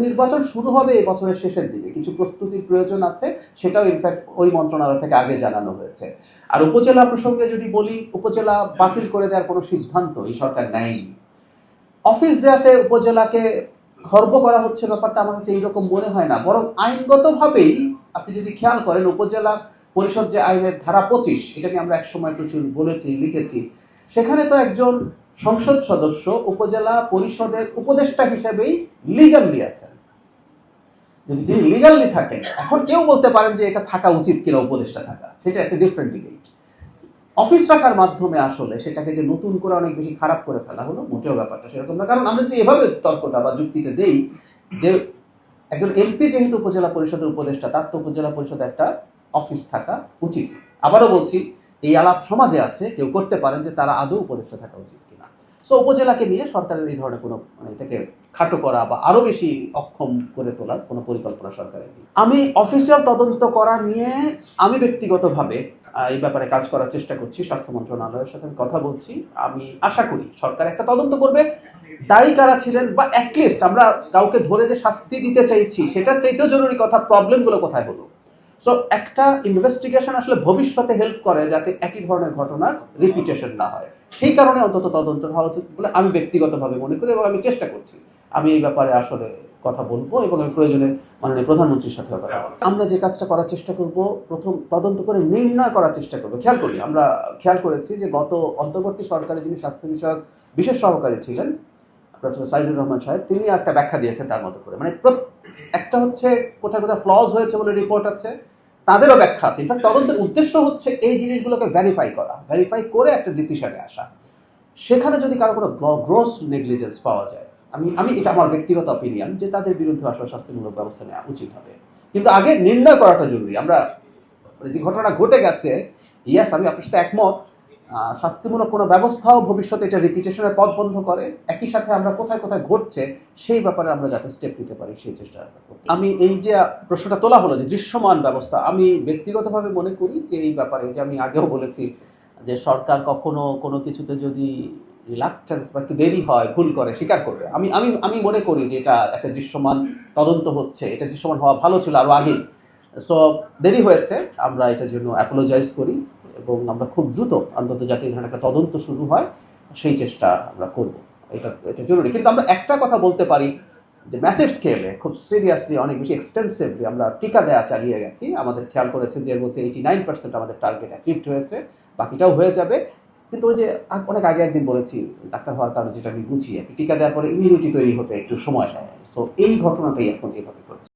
উপনির্বাচন শুরু হবে এই বছরের শেষের দিকে, কিছু প্রস্তুতির প্রয়োজন আছে, সেটাও ইনফ্যাক্ট ওই মন্ত্রণালয় থেকে আগে জানানো হয়েছে। আর উপজেলা প্রসঙ্গে যদি বলি, উপজেলা বাতিল করে দেওয়ার কোনো সিদ্ধান্ত এই সরকার নেয়নি। অফিস দেওয়াতে উপজেলাকে খর্ব করা হচ্ছে ব্যাপারটা আমার কাছে এইরকম মনে হয় না, বরং আইনগতভাবেই আপনি যদি খেয়াল করেন, উপজেলা পরিষদ যে আইনের ধারা 25, এটা নিয়ে আমরা একসময় প্রচুর বলেছি, লিখেছি, সেখানে তো একজন সংসদ সদস্য উপজেলা পরিষদের উপদেষ্টা হিসেবেই লিগালি আছেন। যদি তিনি লিগালি থাকেন, এখন কেউ বলতে পারেন যে এটা থাকা উচিত কিনা উপদেষ্টা থাকা, সেটা একটা ডিফারেন্ট ডিবেট। অফিস রাখার মাধ্যমে আসলে সেটাকে যে নতুন করে অনেক বেশি খারাপ করে ফেলা হলো, মোটেও ব্যাপারটা সেরকম না। কারণ আমরা যদি এভাবে তর্কটা বা যুক্তিতে দেই যে একজন এমপি যেহেতু উপজেলা পরিষদের উপদেষ্টা, তার তো উপজেলা পরিষদে একটা অফিস থাকা উচিত। আবারও বলছি, এই আলাপ সমাজে আছে, কেউ করতে পারেন যে তারা আদৌ উপদেষ্টা থাকা উচিত কিনা। সো উপজেলাকে নিয়ে সরকারের এই ধরনের কোনো এটাকে খাটো করা বা আরও বেশি অক্ষম করে তোলার কোনো পরিকল্পনা সরকারের নেই। আমি অফিসিয়াল তদন্ত করা নিয়ে আমি ব্যক্তিগতভাবে এই ব্যাপারে কাজ করার চেষ্টা করছি, স্বাস্থ্য মন্ত্রণালয়ের সাথে আমি কথা বলছি। আমি আশা করি সরকার একটা তদন্ত করবে, দায়ী কারা ছিলেন, বা অ্যাটলিস্ট আমরা কাউকে ধরে যে শাস্তি দিতে চাইছি সেটার চাইতেও জরুরি কথা, প্রবলেমগুলো কোথায় হলো। সো একটা ইনভেস্টিগেশন আসলে ভবিষ্যতে হেল্প করে যাতে একই ধরনের ঘটনার রিপিটেশন না হয়, সেই কারণে অন্তত তদন্ত হওয়া উচিত বলে আমি ব্যক্তিগতভাবে মনে করি, এবং আমি চেষ্টা করছি। আমি এই ব্যাপারে আসলে কথা বলবো এবং আমি প্রয়োজনে মাননীয় প্রধানমন্ত্রীর সাথে কথা বলবো। আমরা যে কাজটা করার চেষ্টা করব, প্রথম তদন্ত করে নির্ণয় করার চেষ্টা করবো। আমরা খেয়াল করেছি যে গত অন্তর্বর্তী সরকারে যিনি স্বাস্থ্য বিষয়ক বিশেষ সহকারী ছিলেন, প্রফেসর সাইদুর রহমান সাহেব, তিনি একটা ব্যাখ্যা দিয়েছেন তার মতো করে। মানে একটা হচ্ছে কোথায় কোথায় ফ্লজ হয়েছে বলে রিপোর্ট আছে, তাদেরও ব্যাখ্যা আছে। ইনফ্যাক্ট তদন্তের উদ্দেশ্য হচ্ছে এই জিনিসগুলোকে ভেরিফাই করে একটা ডিসিশনে আসা। সেখানে যদি কারো কোনো গ্রোস নেগলিজেন্স পাওয়া যায়, আমি এটা আমার ব্যক্তিগত অপিনিয়ন যে তাদের বিরুদ্ধে আসলে শাস্তিমূলক ব্যবস্থা নেওয়া উচিত হবে। কিন্তু আগে নির্ণয় করাটা জরুরি। আমরা যে ঘটনা ঘটে গেছে, ইয়াস, আমি আপনার সাথে একমত, শাস্তিমূলক কোনো ব্যবস্থাও ভবিষ্যতে এটা রিপিটেশনের পথ বন্ধ করে। একই সাথে আমরা কোথায় কোথায় ঘটছে সেই ব্যাপারে আমরা যাতে স্টেপ নিতে পারি সেই চেষ্টা করব। আমি এই যে প্রশ্নটা তোলা হলো যে দৃশ্যমান ব্যবস্থা, আমি ব্যক্তিগতভাবে মনে করি যে এই ব্যাপারে, যে আমি আগেও বলেছি যে সরকার কখনো কোনো কিছুতে যদি রিলাক্টেন্স বা একটু দেরি হয়, ভুল করে, স্বীকার করবে। আমি আমি আমি মনে করি যে এটা একটা দৃশ্যমান তদন্ত হচ্ছে, এটা দৃশ্যমান হওয়া ভালো ছিল আরও আগে। সো দেরি হয়েছে, আমরা এটার জন্য অ্যাপোলোজাইজ করি এবং আমরা খুব দ্রুত অন্তত যাতে এই ধরনের একটা তদন্ত শুরু হয় সেই চেষ্টা আমরা করব। এটা জরুরি। কিন্তু আমরা একটা কথা বলতে পারি যে ম্যাসিভ স্কেলে, খুব সিরিয়াসলি, অনেক বেশি এক্সটেন্সিভলি আমরা টিকা দেওয়া চালিয়ে গেছি। আমাদের খেয়াল করেছে যে এর মধ্যে 89% আমাদের টার্গেট অ্যাচিভড হয়েছে, বাকিটাও হয়ে যাবে। কিন্তু ওই যে অনেক আগে একদিন বলেছি, ডাক্তার হওয়ার কারণে যেটা আমি বুঝি, টিকা দেওয়ার পরে ইমিউনিটি তৈরি হতে একটু সময় নেয়। সো এই ঘটনাটাই এখন এভাবে ঘটছে।